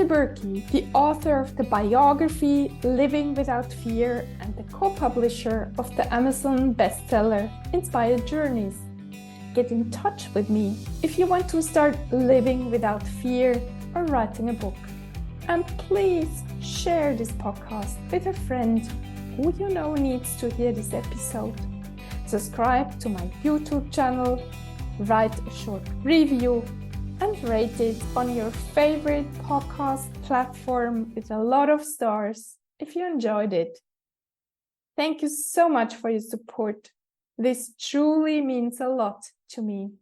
Esther Buerki, the author of the biography Living Without Fear and the co-publisher of the Amazon bestseller Inspired Journeys. Get in touch with me if you want to start living without fear or writing a book. And please share this podcast with a friend who you know needs to hear this episode. Subscribe to my YouTube channel, write a short review, and rate it on your favorite podcast platform with a lot of stars if you enjoyed it. Thank you so much for your support. This truly means a lot to me.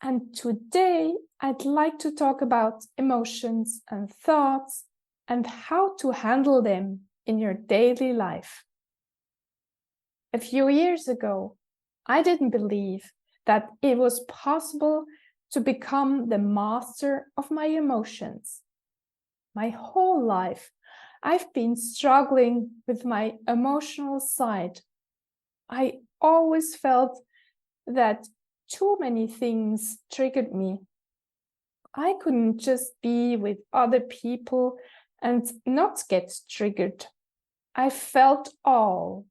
And today I'd like to talk about emotions and thoughts and how to handle them in your daily life. A few years ago, I didn't believe that it was possible to become the master of my emotions. My whole life, I've been struggling with my emotional side. I always felt that too many things triggered me. I couldn't just be with other people and not get triggered. I felt all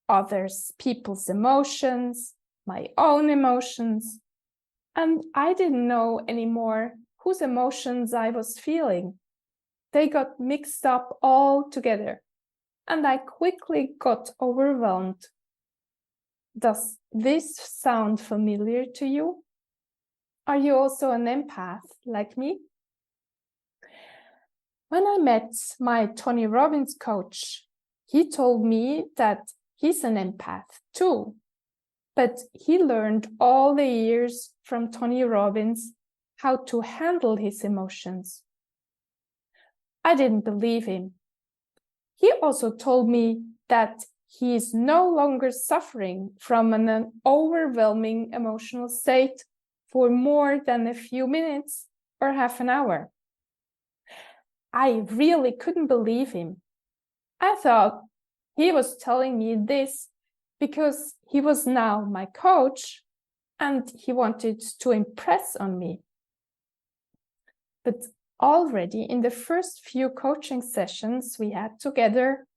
others, people's emotions, my own emotions, and I didn't know anymore whose emotions I was feeling. They got mixed up all together, and I quickly got overwhelmed. Does this sound familiar to you? Are you also an empath like me? When I met my Tony Robbins coach, he told me that he's an empath too. But he learned all the years from Tony Robbins how to handle his emotions. I didn't believe him. He also told me that he is no longer suffering from an overwhelming emotional state for more than a few minutes or half an hour. I really couldn't believe him. I thought he was telling me this because he was now my coach and he wanted to impress on me. But already in the first few coaching sessions we had together,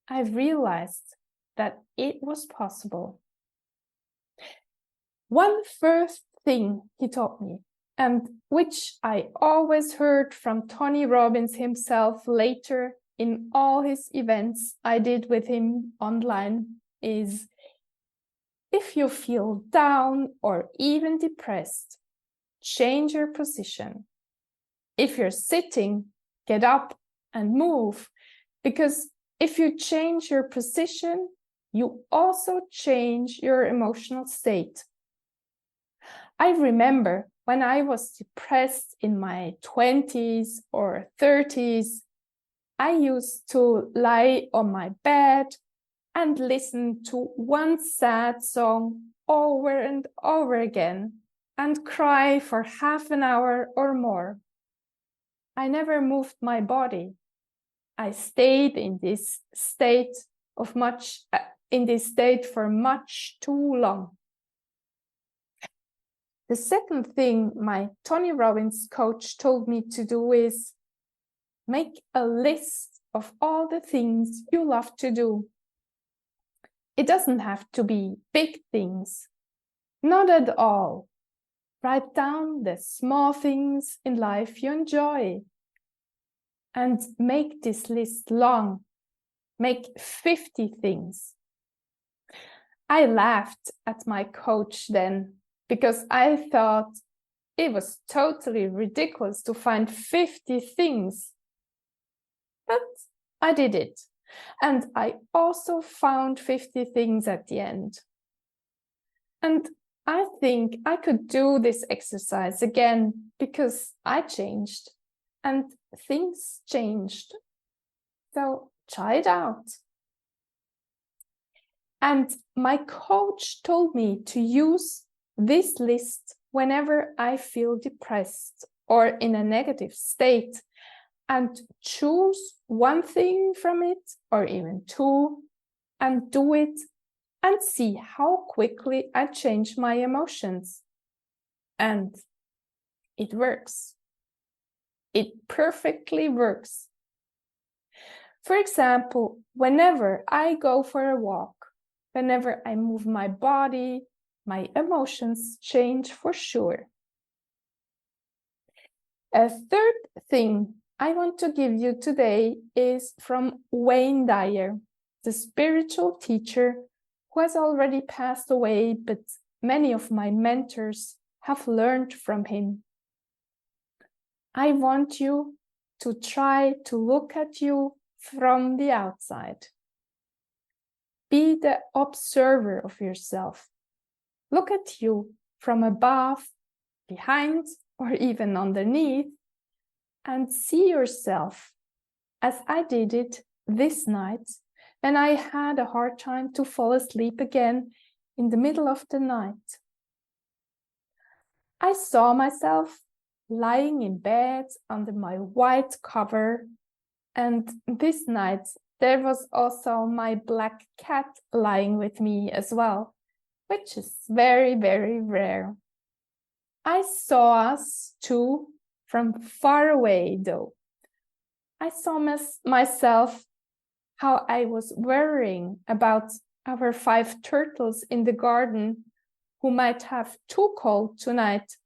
I realized that it was possible. One first thing he taught me, and which I always heard from Tony Robbins himself later in all his events I did with him online, is if you feel down or even depressed, change your position. If you're sitting, get up and move, because if you change your position, you also change your emotional state. I remember when I was depressed in my 20s or 30s, I used to lie on my bed and listen to one sad song over and over again and cry for half an hour or more. I never moved my body. I stayed in this state for much too long. The second thing my Tony Robbins coach told me to do is make a list of all the things you love to do. It doesn't have to be big things, not at all. Write down the small things in life you enjoy and make this list long. Make 50 things. I laughed at my coach then because I thought it was totally ridiculous to find 50 things. But I did it. And I also found 50 things at the end. And I think I could do this exercise again because I changed and things changed. So try it out. And my coach told me to use this list whenever I feel depressed or in a negative state, and choose one thing from it, or even two, and do it and see how quickly I change my emotions. And it works. It perfectly works. For example, whenever I go for a walk, whenever I move my body, my emotions change for sure. A third thing I want to give you today is from Wayne Dyer, the spiritual teacher who has already passed away, but many of my mentors have learned from him. I want you to try to look at you from the outside. Be the observer of yourself. Look at you from above, behind, or even underneath, and see yourself as I did it this night when I had a hard time to fall asleep again in the middle of the night. I saw myself lying in bed under my white cover, and this night there was also my black cat lying with me as well, which is very, very rare. I saw us two from far away though. I saw myself how I was worrying about our 5 turtles in the garden who might have too cold tonight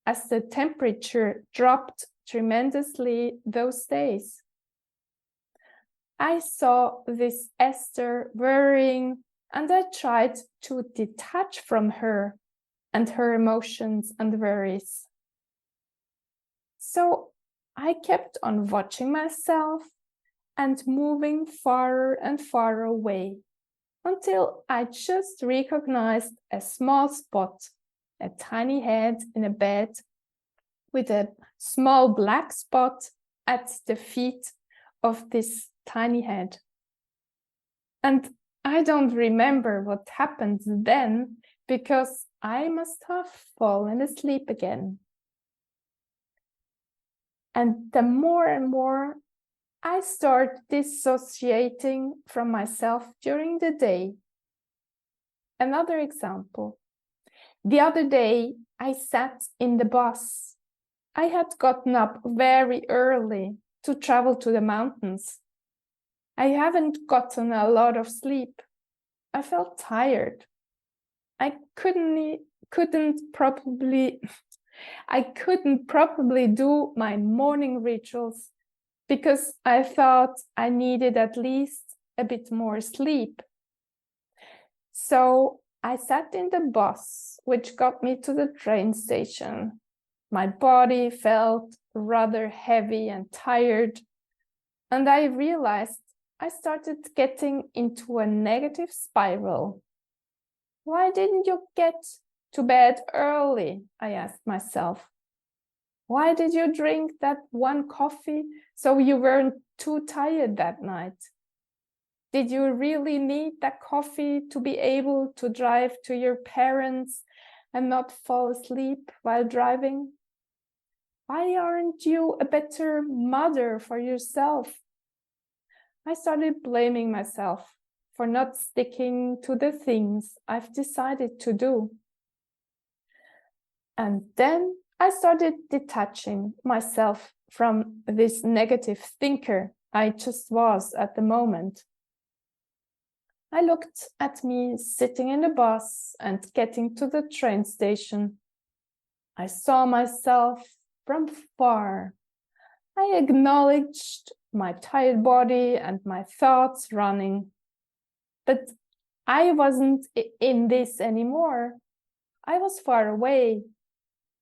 as the temperature dropped tremendously those days. I saw this Esther worrying, and I tried to detach from her and her emotions and worries. So I kept on watching myself and moving farther and farther away until I just recognized a small spot, a tiny head in a bed with a small black spot at the feet of this tiny head. And I don't remember what happened then because I must have fallen asleep again. And the more and more I start dissociating from myself during the day. Another example. The other day, I sat in the bus. I had gotten up very early to travel to the mountains. I haven't gotten a lot of sleep. I felt tired. I couldn't probably do my morning rituals because I thought I needed at least a bit more sleep. So I sat in the bus, which got me to the train station. My body felt rather heavy and tired, and I realized I started getting into a negative spiral. Why didn't you get to bed early? I asked myself. Why did you drink that one coffee so you weren't too tired that night? Did you really need that coffee to be able to drive to your parents and not fall asleep while driving? Why aren't you a better mother for yourself? I started blaming myself for not sticking to the things I've decided to do. And then I started detaching myself from this negative thinker I just was at the moment. I looked at me sitting in the bus and getting to the train station. I saw myself from far. I acknowledged my tired body and my thoughts running. But I wasn't in this anymore. I was far away.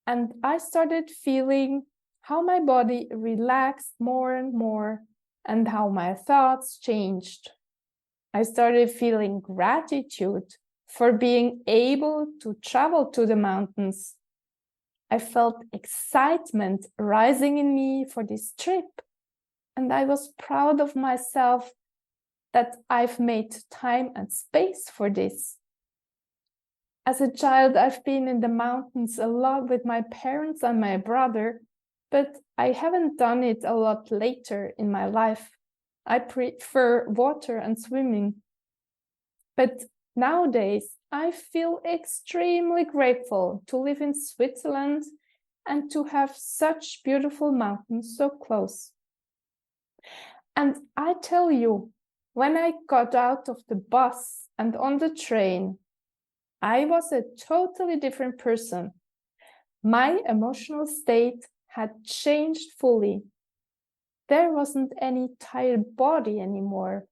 And I started feeling how my body relaxed more and more and how my thoughts changed. I started feeling gratitude for being able to travel to the mountains. I felt excitement rising in me for this trip, and I was proud of myself that I've made time and space for this. As a child, I've been in the mountains a lot with my parents and my brother, but I haven't done it a lot later in my life. I prefer water and swimming. But nowadays, I feel extremely grateful to live in Switzerland and to have such beautiful mountains so close. And I tell you, when I got out of the bus and on the train, I was a totally different person. My emotional state had changed fully. There wasn't any tired body anymore.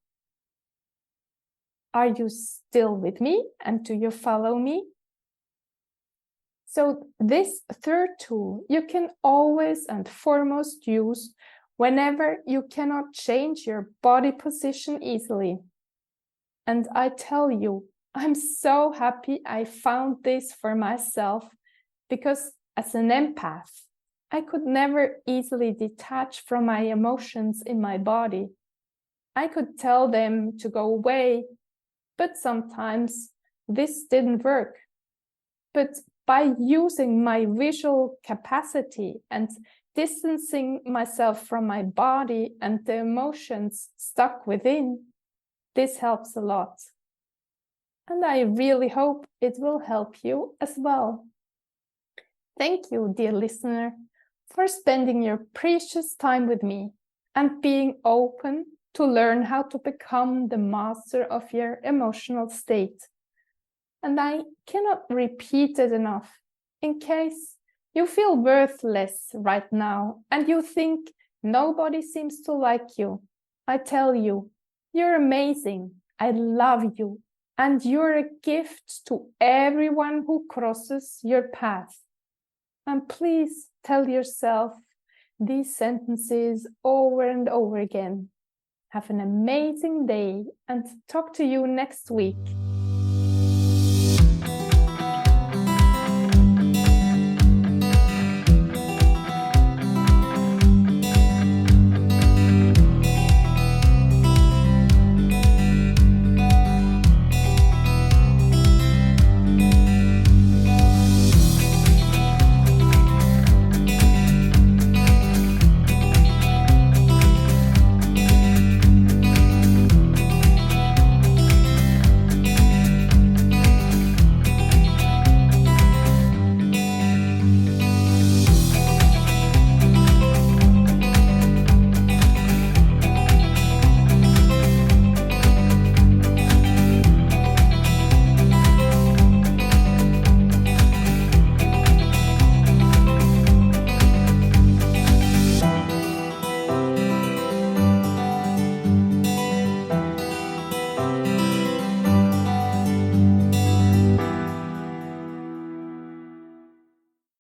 Are you still with me? And do you follow me? So this third tool you can always and foremost use whenever you cannot change your body position easily. And I tell you, I'm so happy I found this for myself, because as an empath, I could never easily detach from my emotions in my body. I could tell them to go away, but sometimes this didn't work. But by using my visual capacity and distancing myself from my body and the emotions stuck within, this helps a lot. And I really hope it will help you as well. Thank you, dear listener, for spending your precious time with me and being open to learn how to become the master of your emotional state. And I cannot repeat it enough. In case you feel worthless right now and you think nobody seems to like you, I tell you, you're amazing. I love you. And you're a gift to everyone who crosses your path. And please tell yourself these sentences over and over again. Have an amazing day and talk to you next week.